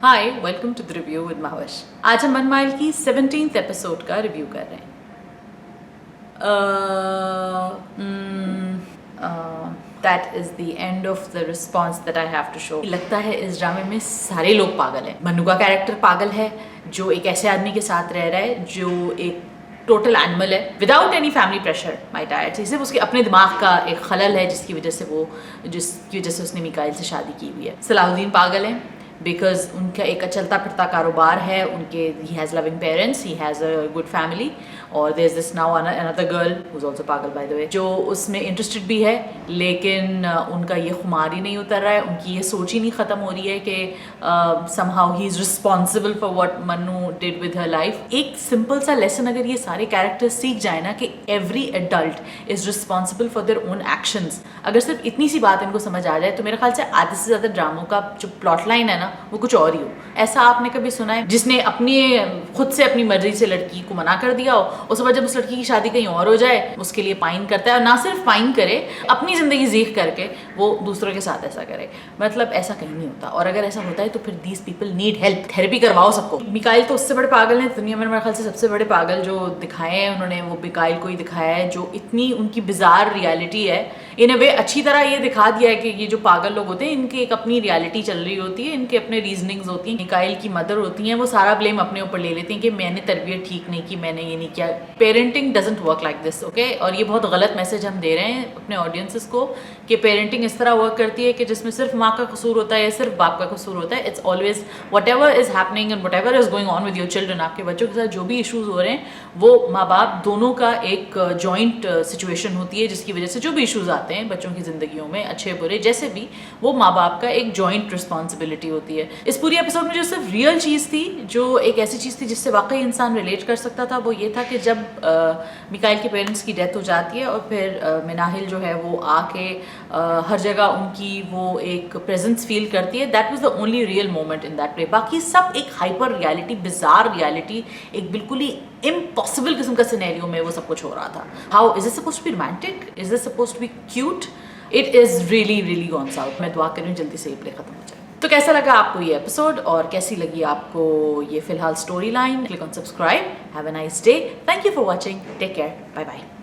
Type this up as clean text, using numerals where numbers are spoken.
Hi welcome to the review with Mavish. आज हम मनमाइल की 17th एपिसोड का रिव्यू कर रहे हैं। That is the end of the response that I have to show. लगता है इस ड्रामे में सारे लोग पागल हैं। मन्नू का कैरेक्टर पागल है जो एक ऐसे आदमी के साथ रह रहा है जो एक टोटल एनिमल है without any family pressure might add. सिर्फ उसके अपने दिमाग का एक खलल है जिसकी वजह से उसने मिकाइल से शादी की हुई है। सलाहुद्दीन पागल है बिकॉज उनका एक चलता फिरता कारोबार है, उनके he has loving parents, he has a good family. और there is this now another girl who is also पागल बाय द वे, जो उसमें इंटरेस्टेड भी है लेकिन उनका ये खुमार ही नहीं उतर रहा है, उनकी ये सोच ही नहीं ख़त्म हो रही है कि somehow he is responsible for what Mannu did with her life. एक सिंपल सा लेसन अगर ये सारे कैरेक्टर्स सीख जाए ना कि every adult is responsible for their own actions, अगर सिर्फ इतनी सी बात इनको समझ आ जाए तो मेरे ख्याल से आधे से ज़्यादा ड्रामों का जो प्लॉट लाइन है ना वो कुछ और ही हो। ऐसा आपने कभी सुना है जिसने खुद से अपनी मर्जी से लड़की को मना कर दिया हो, उसके बाद जब उस लड़की की शादी कहीं और हो जाए उसके लिए पाइन करता है, और ना सिर्फ पाइन करे, अपनी ज़िंदगी जीख करके वो दूसरों के साथ ऐसा करे। मतलब ऐसा कहीं नहीं होता, और अगर ऐसा होता है तो फिर these people need help, therapy करवाओ सबको। मिकाइल तो उससे बड़े पागल हैं दुनिया में, मेरे ख्याल से सबसे बड़े पागल जो दिखाए हैं उन्होंने वो मिकाइल को ही दिखाया है, जो इतनी उनकी बिजार रियलिटी है। इन अ वे अच्छी तरह ये दिखा दिया है कि ये जो पागल लोग होते हैं इनकी एक अपनी रियलिटी चल रही होती है, इनके अपने रीजनिंग्स होती हैं। मिकाइल की मदर होती हैं, वो सारा ब्लेम अपने ऊपर ले लेती हैं कि मैंने तरबियत ठीक नहीं की, मैंने ये नहीं किया। Parenting doesn't work like this, okay. और ये बहुत गलत मैसेज हम दे रहे हैं अपने ऑडियंसेस को कि पेरेंटिंग इस तरह वर्क करती है कि जिसमें सिर्फ माँ का कसूर होता है या सिर्फ बाप का कसूर होता है। It's always what ever is happening and what ever is going on with your children, आपके बच्चों के साथ जो भी इशूज़ हो रहे हैं वो माँ बाप दोनों का एक जॉइंट सिचुएशन होती है, जिसकी वजह से जो भी इशूज़ आते हैं बच्चों की ज़िंदगियों में, अच्छे बुरे जैसे भी, वो माँ बाप का एक जॉइंट रिस्पॉन्सिबिलिटी होती है। इस पूरी एपिसोड में जो सिर्फ रियल चीज़ थी, जो एक ऐसी चीज़ थी जिससे वाकई इंसान रिलेट कर सकता था, वो ये था कि जब मिकाइल के पेरेंट्स की डेथ हो जाती है और फिर मिनाहिल जो है वो आके हर जगह उनकी वो एक प्रेजेंस फील करती है। That was the only real moment in that play. बाकी सब एक हाइपर रियलिटी, बिजार रियलिटी, एक बिल्कुल ही इम्पॉसिबल किस्म का सिनेरियो में वो सब कुछ हो रहा था। How is this supposed to be romantic, is this supposed to be cute? It is really gone south. मैं दुआ कर रही हूँ जल्दी से ये प्ले खत्म हो जाए। तो कैसा लगा आपको ये एपिसोड और कैसी लगी आपको ये फिलहाल story line? Click on subscribe. Have a nice day. Thank you for watching. Take care. Bye bye.